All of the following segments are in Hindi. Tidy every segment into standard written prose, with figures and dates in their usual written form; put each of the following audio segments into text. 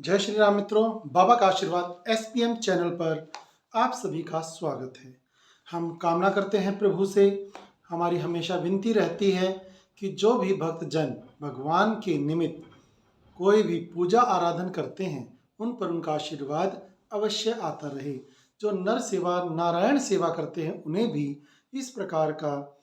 जय श्री राम मित्रों, बाबा का आशीर्वाद एसपीएम चैनल पर आप सभी का स्वागत है। हम कामना करते हैं प्रभु से, हमारी हमेशा विनती रहती है कि जो भी भक्त जन भगवान के निमित्त कोई भी पूजा आराधन करते हैं उन पर उनका आशीर्वाद अवश्य आता रहे। जो नर सेवा नारायण सेवा करते हैं उन्हें भी इस प्रकार का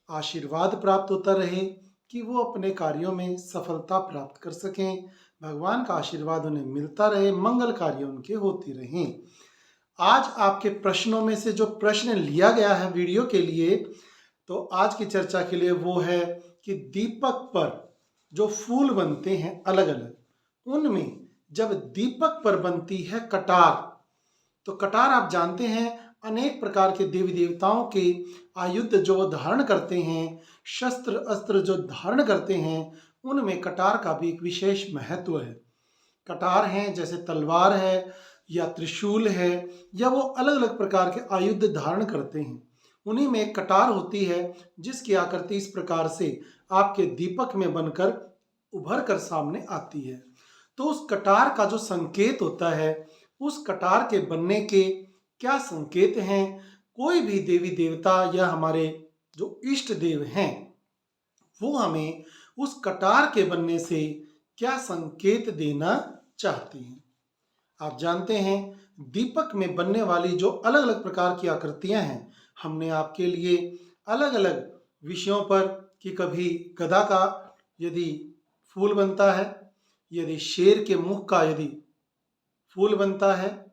आशीर्वाद प्राप्त होता रहे कि वो अपने कार्यों में सफलता प्राप्त कर सकें। भगवान का आशीर्वाद उन्हें मिलता रहे, मंगल कार्य उनके होते रहें। आज आपके प्रश्नों में से जो प्रश्न लिया गया है वीडियो के लिए, तो आज की चर्चा के लिए वो है कि दीपक पर जो फूल बनते हैं अलग अलग, उनमें जब दीपक पर बनती है कटार, तो कटार आप जानते हैं अनेक प्रकार के देवी देवताओं के आयुध जो धारण करते हैं, शस्त्र अस्त्र जो धारण करते हैं, उनमें कटार का भी एक विशेष महत्व है। कटार हैं जैसे तलवार है या त्रिशूल है, या वो अलग अलग प्रकार के आयुध धारण करते हैं, उन्हीं में एक कटार होती है जिसकी आकृति इस प्रकार से आपके दीपक में बनकर उभर कर सामने आती है। तो उस कटार का जो संकेत होता है, उस कटार के बनने के क्या संकेत हैं, कोई भी देवी देवता या हमारे जो इष्ट देव हैं वो हमें उस कटार के बनने से क्या संकेत देना चाहते हैं। आप जानते हैं दीपक में बनने वाली जो अलग अलग प्रकार की आकृतियां हैं, हमने आपके लिए अलग अलग विषयों पर कि कभी गदा का यदि फूल बनता है, यदि शेर के मुख का यदि फूल बनता है,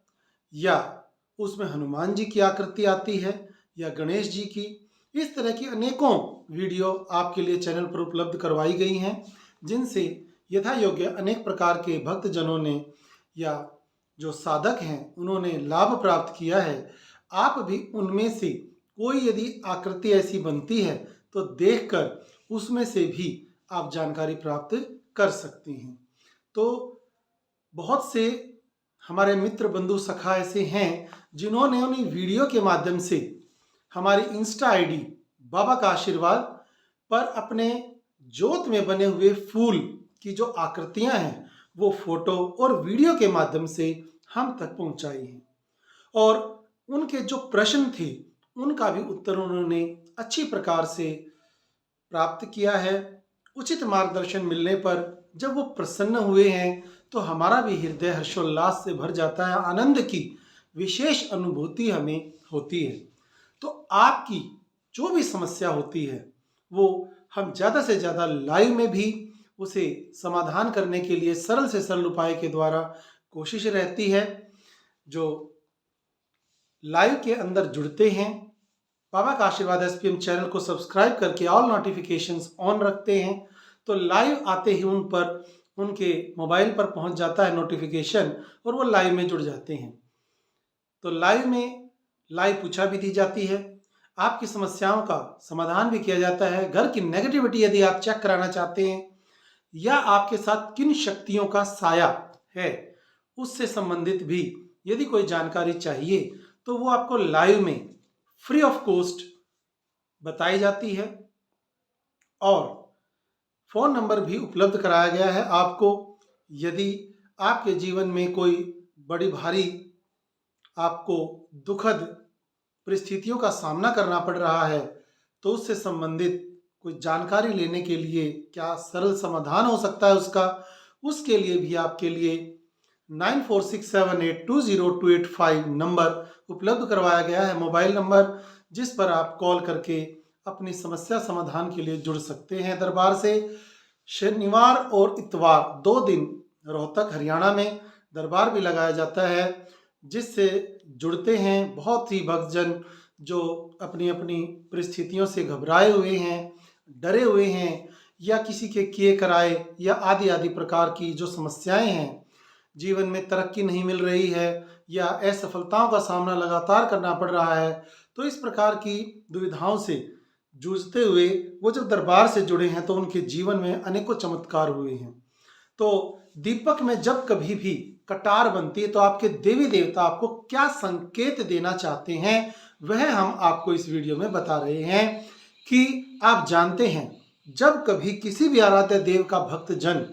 या उसमें हनुमान जी की आकृति आती है या गणेश जी की, इस तरह की अनेकों वीडियो आपके लिए चैनल पर उपलब्ध करवाई गई हैं, जिनसे यथा योग्य अनेक प्रकार के भक्तजनों ने या जो साधक हैं उन्होंने लाभ प्राप्त किया है। आप भी उनमें से कोई यदि आकृति ऐसी बनती है तो देखकर उसमें से भी आप जानकारी प्राप्त कर सकते हैं। तो बहुत से हमारे मित्र बंधु सखा ऐसे हैं जिन्होंने उन्हीं वीडियो के माध्यम से हमारी इंस्टा आईडी बाबा का आशीर्वाद पर अपने जोत में बने हुए फूल की जो आकृतियां हैं वो फोटो और वीडियो के माध्यम से हम तक पहुंचाई हैं, और उनके जो प्रश्न थे उनका भी उत्तर उन्होंने अच्छी प्रकार से प्राप्त किया है। उचित मार्गदर्शन मिलने पर जब वो प्रसन्न हुए हैं तो हमारा भी हृदय हर्षोल्लास से भर जाता है, आनंद की विशेष अनुभूति हमें होती है। तो आपकी जो भी समस्या होती है वो हम ज़्यादा से ज़्यादा लाइव में भी उसे समाधान करने के लिए सरल से सरल उपाय के द्वारा कोशिश रहती है। जो लाइव के अंदर जुड़ते हैं, बाबा का आशीर्वाद एसपीएम चैनल को सब्सक्राइब करके ऑल नोटिफिकेशंस ऑन रखते हैं, तो लाइव आते ही उन पर उनके मोबाइल पर पहुंच जाता है नोटिफिकेशन और वो लाइव में जुड़ जाते हैं। तो लाइव में लाइव पूछा भी दी जाती है, आपकी समस्याओं का समाधान भी किया जाता है। घर की नेगेटिविटी यदि आप चेक कराना चाहते हैं या आपके साथ किन शक्तियों का साया है उससे संबंधित भी यदि कोई जानकारी चाहिए तो वो आपको लाइव में फ्री ऑफ कॉस्ट बताई जाती है। और फोन नंबर भी उपलब्ध कराया गया है आपको। यदि आपके जीवन में कोई बड़ी भारी आपको दुखद परिस्थितियों का सामना करना पड़ रहा है तो उससे संबंधित कोई जानकारी लेने के लिए क्या सरल समाधान हो सकता है उसका, उसके लिए भी आपके लिए 9467820285 नंबर उपलब्ध करवाया गया है, मोबाइल नंबर, जिस पर आप कॉल करके अपनी समस्या समाधान के लिए जुड़ सकते हैं। दरबार से शनिवार और इतवार 2 दिन रोहतक हरियाणा में दरबार भी लगाया जाता है, जिससे जुड़ते हैं बहुत ही भक्तजन जो अपनी अपनी परिस्थितियों से घबराए हुए हैं, डरे हुए हैं, या किसी के किए कराए या आदि आदि प्रकार की जो समस्याएं हैं, जीवन में तरक्की नहीं मिल रही है या असफलताओं का सामना लगातार करना पड़ रहा है, तो इस प्रकार की दुविधाओं से जूझते हुए वो जब दरबार से जुड़े हैं तो उनके जीवन में अनेकों चमत्कार हुए हैं। तो दीपक में जब कभी भी कटार बनती है तो आपके देवी देवता आपको क्या संकेत देना चाहते हैं वह हम आपको इस वीडियो में बता रहे हैं। कि आप जानते हैं जब कभी किसी भी आराध्य देव का भक्त जन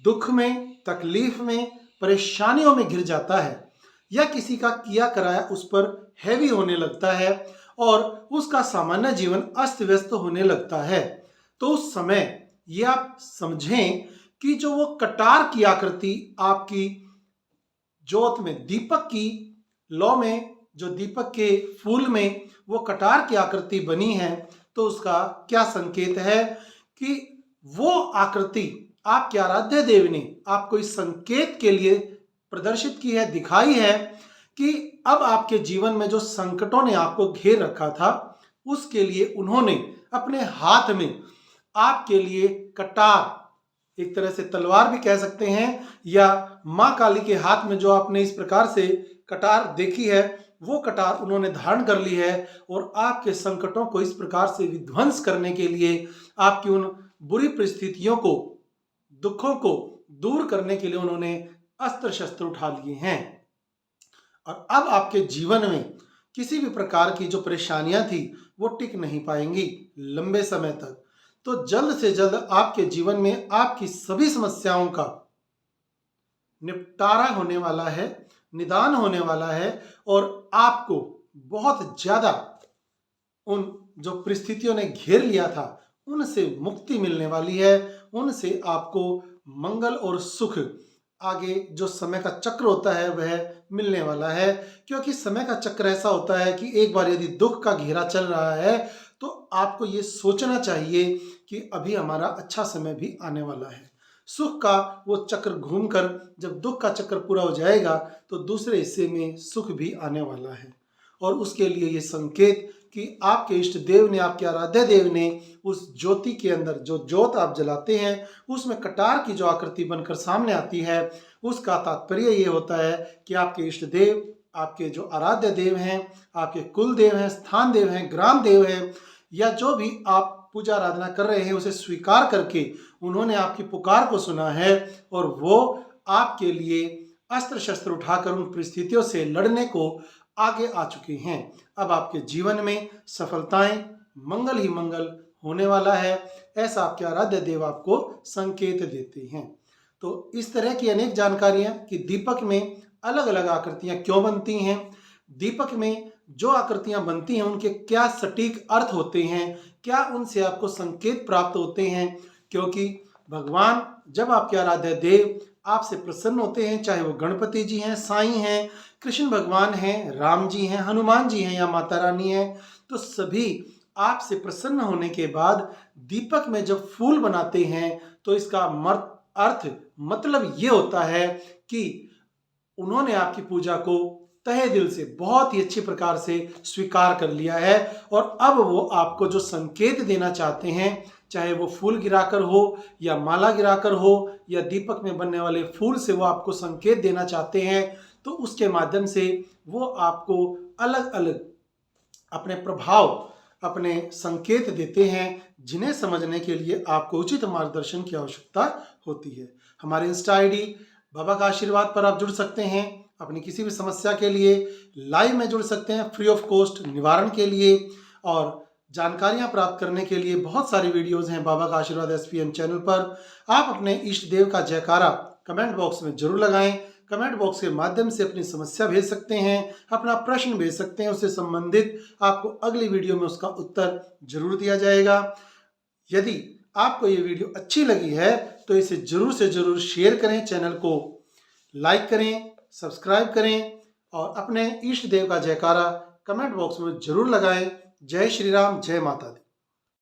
दुख में, तकलीफ में, परेशानियों में घिर जाता है या किसी का किया कराया उस पर हैवी होने लगता है और उसका सामान्य जीवन अस्त व्यस्त होने लगता है, तो उस समय ये आप समझें कि जो वो कटार की आकृति आपकी ज्योत में, दीपक की लौ में, जो दीपक के फूल में वो कटार की आकृति बनी है, तो उसका क्या संकेत है कि वो आकृति आपके आराध्य देव ने आपको इस संकेत के लिए प्रदर्शित की है, दिखाई है कि अब आपके जीवन में जो संकटों ने आपको घेर रखा था, उसके लिए उन्होंने अपने हाथ में आपके लिए कटार, एक तरह से तलवार भी कह सकते हैं, या मां काली के हाथ में जो आपने इस प्रकार से कटार देखी है, वो कटार उन्होंने धारण कर ली है और आपके संकटों को इस प्रकार से विध्वंस करने के लिए, आपकी उन बुरी परिस्थितियों को, दुखों को दूर करने के लिए उन्होंने अस्त्र शस्त्र उठा लिए हैं। और अब आपके जीवन में किसी भी प्रकार की जो परेशानियां थी वो टिक नहीं पाएंगी लंबे समय तक। तो जल्द से जल्द आपके जीवन में आपकी सभी समस्याओं का निपटारा होने वाला है, निदान होने वाला है और आपको बहुत ज्यादा उन जो परिस्थितियों ने घेर लिया था उनसे मुक्ति मिलने वाली है, उनसे आपको मंगल और सुख, आगे जो समय का चक्र होता है वह मिलने वाला है। क्योंकि समय का चक्र ऐसा होता है कि एक बार यदि दुख का घेरा चल रहा है तो आपको ये सोचना चाहिए कि अभी हमारा अच्छा समय भी आने वाला है। सुख का वो चक्र घूमकर जब दुख का चक्र पूरा हो जाएगा तो दूसरे हिस्से में सुख भी आने वाला है। और उसके लिए ये संकेत कि आपके इष्ट देव ने, आपके आराध्य देव ने उस ज्योति के अंदर, जो ज्योत आप जलाते हैं उसमें कटार की जो आकृति बनकर सामने आती है, उसका तात्पर्य ये होता है कि आपके इष्ट देव, आपके जो आराध्य देव हैं, आपके कुल देव हैं, स्थान देव हैं, ग्राम देव हैं, या जो भी आप पूजा आराधना कर रहे हैं उसे स्वीकार करके उन्होंने आपकी पुकार को सुना है और वो आपके लिए अस्त्र शस्त्र उठाकर उन परिस्थितियों से लड़ने को आगे आ चुके हैं। अब आपके जीवन में सफलताएं, मंगल ही मंगल होने वाला है, ऐसा आपके आराध्य देव आपको संकेत देते हैं। तो इस तरह की अनेक जानकारियां कि दीपक में अलग अलग आकृतियां क्यों बनती हैं, दीपक में जो आकृतियां बनती हैं उनके क्या सटीक अर्थ होते हैं, क्या उनसे आपको संकेत प्राप्त होते हैं, क्योंकि भगवान जब आपके आराध्य देव आपसे प्रसन्न होते हैं, चाहे वो गणपति जी हैं, साईं हैं, कृष्ण भगवान हैं, राम जी हैं, हनुमान जी हैं या माता रानी हैं, तो सभी आपसे प्रसन्न होने के बाद दीपक में जब फूल बनाते हैं तो इसका अर्थ, मतलब ये होता है कि उन्होंने आपकी पूजा को तहे दिल से बहुत ही अच्छी प्रकार से स्वीकार कर लिया है और अब वो आपको जो संकेत देना चाहते हैं, चाहे वो फूल गिराकर हो या माला गिराकर हो या दीपक में बनने वाले फूल से वो आपको संकेत देना चाहते हैं, तो उसके माध्यम से वो आपको अलग अलग अपने प्रभाव, अपने संकेत देते हैं, जिन्हें समझने के लिए आपको उचित मार्गदर्शन की आवश्यकता होती है। हमारे इंस्टा आईडी बाबा का आशीर्वाद पर आप जुड़ सकते हैं, अपनी किसी भी समस्या के लिए लाइव में जुड़ सकते हैं, फ्री ऑफ कॉस्ट निवारण के लिए। और जानकारियां प्राप्त करने के लिए बहुत सारी वीडियोस हैं बाबा का आशीर्वाद एसपीएम चैनल पर। आप अपने इष्ट देव का जयकारा कमेंट बॉक्स में जरूर लगाएं। कमेंट बॉक्स के माध्यम से अपनी समस्या भेज सकते हैं, अपना प्रश्न भेज सकते हैं, उससे संबंधित आपको अगली वीडियो में उसका उत्तर जरूर दिया जाएगा। यदि आपको ये वीडियो अच्छी लगी है तो इसे जरूर से जरूर शेयर करें, चैनल को लाइक करें, सब्सक्राइब करें और अपने इष्ट देव का जयकारा कमेंट बॉक्स में जरूर लगाएं। जय श्री राम, जय माता दी।